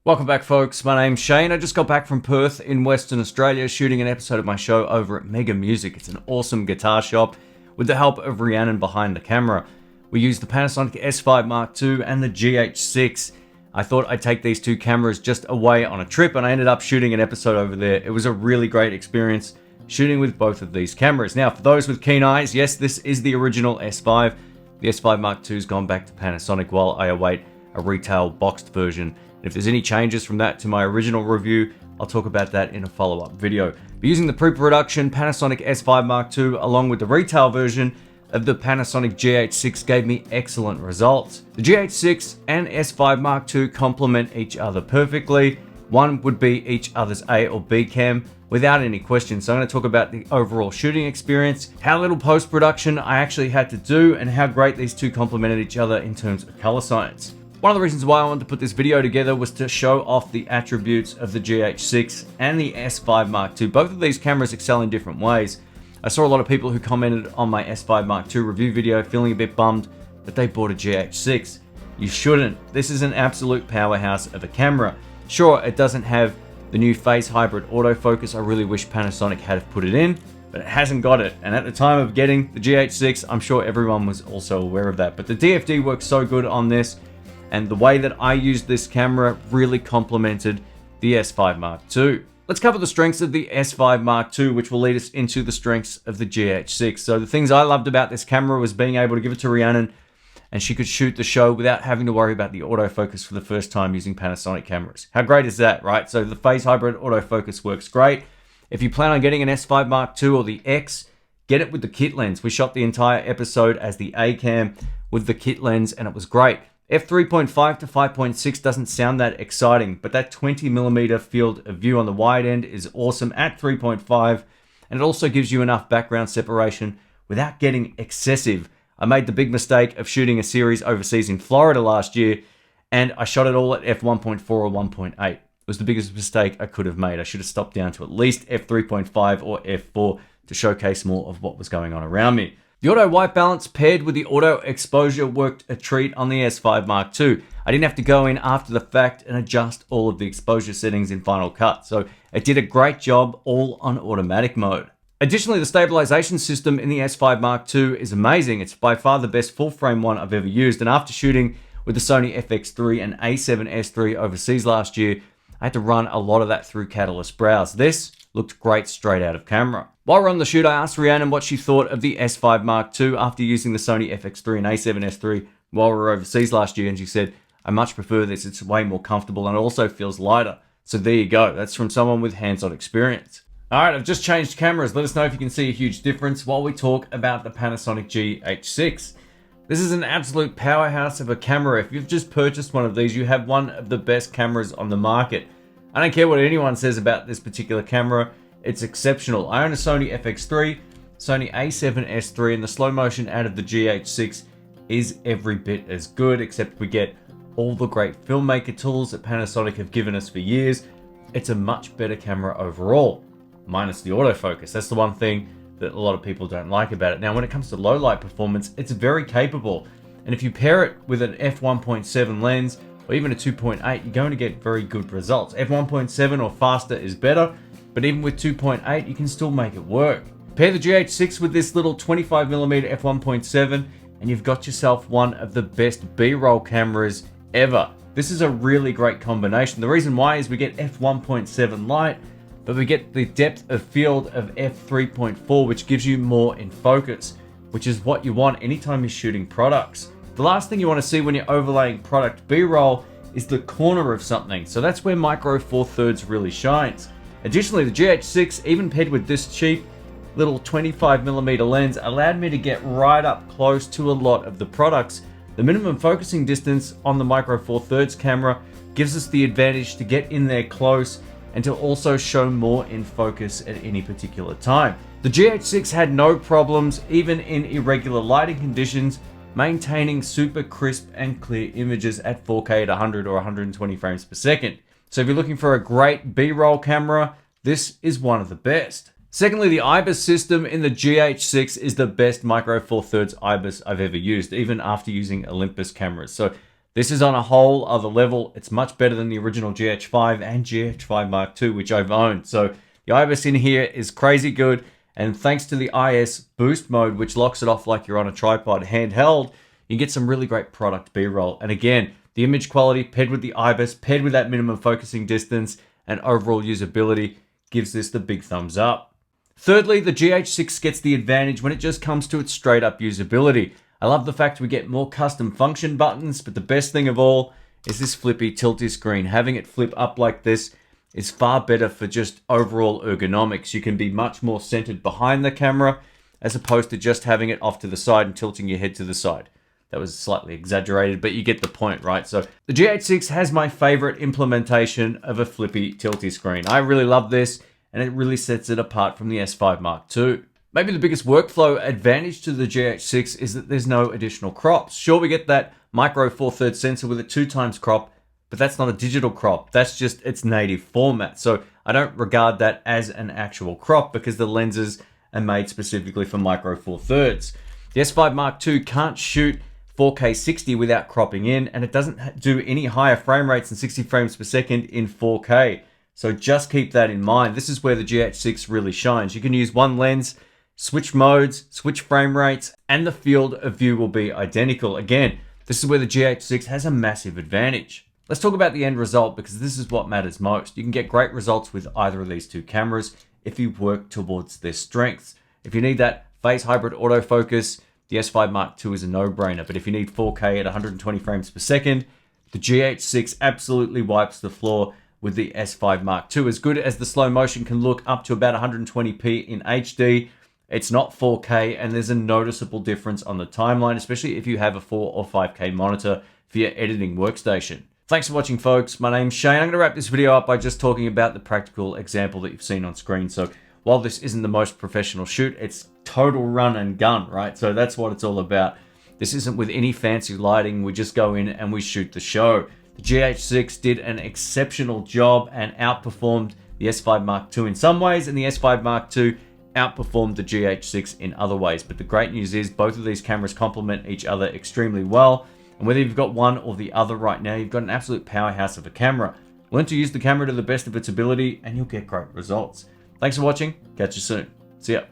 Welcome back, folks. My name's Shane. I just got back from Perth in Western Australia shooting an episode of my show over at Mega Music. It's an awesome guitar shop with the help of Rhiannon behind the camera. We used the Panasonic S5 Mark II and the GH6. I thought I'd take these two cameras just away on a trip, and I ended up shooting an episode over there. It was a really great experience shooting with both of these cameras. Now, for those with keen eyes, yes, this is the original S5. The S5 Mark II's gone back to Panasonic while I await a retail boxed version. If there's any changes from that to my original review, I'll talk about that in a follow-up video. But using the pre-production Panasonic S5 Mark II along with the retail version of the Panasonic GH6 gave me excellent results. The GH6 and S5 Mark II complement each other perfectly. One would be each other's A or B cam without any question. So I'm going to talk about the overall shooting experience, how little post-production I actually had to do, and how great these two complemented each other in terms of color science. One of the reasons why I wanted to put this video together was to show off the attributes of the GH6 and the S5 Mark II. Both of these cameras excel in different ways. I saw a lot of people who commented on my S5 Mark II review video feeling a bit bummed that they bought a GH6. You shouldn't. This is an absolute powerhouse of a camera. Sure, it doesn't have the new phase hybrid autofocus. I really wish Panasonic had put it in, but it hasn't got it. And at the time of getting the GH6, I'm sure everyone was also aware of that. But the DFD works so good on this, and the way that I used this camera really complemented the S5 Mark II. Let's cover the strengths of the S5 Mark II, which will lead us into the strengths of the GH6. So the things I loved about this camera was being able to give it to Rhiannon, and she could shoot the show without having to worry about the autofocus for the first time using Panasonic cameras. How great is that, right? So the phase hybrid autofocus works great. If you plan on getting an S5 Mark II or the X, get it with the kit lens. We shot the entire episode as the A cam with the kit lens, and it was great. F3.5 to 5.6 doesn't sound that exciting, but that 20mm field of view on the wide end is awesome at 3.5, and it also gives you enough background separation without getting excessive. I made the big mistake of shooting a series overseas in Florida last year, and I shot it all at f1.4 or 1.8. It was the biggest mistake I could have made. I should have stopped down to at least f3.5 or f4 to showcase more of what was going on around me. The auto white balance paired with the auto exposure worked a treat on the S5 Mark II. I didn't have to go in after the fact and adjust all of the exposure settings in Final Cut, so it did a great job all on automatic mode. Additionally, the stabilization system in the S5 Mark II is amazing. It's by far the best full frame one I've ever used, and after shooting with the Sony FX3 and A7S III overseas last year, I had to run a lot of that through Catalyst Browse. This looked great straight out of camera. While we're on the shoot, I asked Rhiannon what she thought of the S5 Mark II after using the Sony FX3 and A7S III while we were overseas last year, and she said, I much prefer this, it's way more comfortable and it also feels lighter. So there you go, that's from someone with hands-on experience. Alright, I've just changed cameras. Let us know if you can see a huge difference while we talk about the Panasonic GH6. This is an absolute powerhouse of a camera. If you've just purchased one of these, you have one of the best cameras on the market. I don't care what anyone says about this particular camera, it's exceptional. I own a Sony FX3, Sony A7S III, and the slow motion out of the GH6 is every bit as good, except we get all the great filmmaker tools that Panasonic have given us for years. It's a much better camera overall, minus the autofocus. That's the one thing that a lot of people don't like about it. Now, when it comes to low light performance, it's very capable. And if you pair it with an f1.7 lens, or even a 2.8, you're going to get very good results. f1.7 or faster is better, but even with 2.8, you can still make it work. Pair the GH6 with this little 25mm f1.7, and you've got yourself one of the best B-roll cameras ever. This is a really great combination. The reason why is we get f1.7 light, but we get the depth of field of f3.4, which gives you more in focus, which is what you want anytime you're shooting products. The last thing you want to see when you're overlaying product B-roll is the corner of something, so that's where Micro Four Thirds really shines. Additionally, the GH6, even paired with this cheap little 25mm lens, allowed me to get right up close to a lot of the products. The minimum focusing distance on the Micro Four Thirds camera gives us the advantage to get in there close and to also show more in focus at any particular time. The GH6 had no problems, even in irregular lighting conditions, maintaining super crisp and clear images at 4K at 100 or 120 frames per second. So if you're looking for a great B-roll camera, this is one of the best. Secondly, the IBIS system in the GH6 is the best Micro Four Thirds IBIS I've ever used, even after using Olympus cameras. So This is on a whole other level. It's much better than the original GH5 and GH5 Mark II, which I've owned. So the IBIS in here is crazy good. And thanks to the IS boost mode, which locks it off like you're on a tripod handheld, you get some really great product B-roll. And again, the image quality paired with the IBIS, paired with that minimum focusing distance and overall usability gives this the big thumbs up. Thirdly, the GH6 gets the advantage when it just comes to its straight up usability. I love the fact we get more custom function buttons, but the best thing of all is this flippy tilty screen. Having it flip up like this is far better for just overall ergonomics. You can be much more centered behind the camera as opposed to just having it off to the side and tilting your head to the side. That was slightly exaggerated, but you get the point, right? So the GH6 has my favorite implementation of a flippy tilty screen. I really love this, and it really sets it apart from the S5 Mark II. Maybe the biggest workflow advantage to the GH6 is that there's no additional crops. Sure, we get that micro 4/3 sensor with a 2x crop, but that's not a digital crop. That's just its native format. So I don't regard that as an actual crop because the lenses are made specifically for micro 4/3. The S5 Mark II can't shoot 4K 60 without cropping in, and it doesn't do any higher frame rates than 60 frames per second in 4K. So just keep that in mind. This is where the GH6 really shines. You can use one lens, switch modes, switch frame rates, and the field of view will be identical. Again, this is where the GH6 has a massive advantage. Let's talk about the end result because this is what matters most. You can get great results with either of these two cameras if you work towards their strengths. If you need that phase hybrid autofocus, the S5 Mark II is a no-brainer, but if you need 4K at 120 frames per second, the GH6 absolutely wipes the floor with the S5 Mark II. As good as the slow motion can look up to about 120p in HD, it's not 4K, and there's a noticeable difference on the timeline, especially if you have a 4 or 5K monitor for your editing workstation. Thanks for watching, folks. My name's Shane. I'm going to wrap this video up by just talking about the practical example that you've seen on screen. So while this isn't the most professional shoot, it's total run and gun, right? So that's what it's all about. This isn't with any fancy lighting. We just go in and we shoot the show. The GH6 did an exceptional job and outperformed the S5 Mark II in some ways, and the S5 Mark II outperformed the GH6 in other ways. But the great news is both of these cameras complement each other extremely well. And whether you've got one or the other right now, you've got an absolute powerhouse of a camera. Learn to use the camera to the best of its ability and you'll get great results. Thanks for watching. Catch you soon. See ya.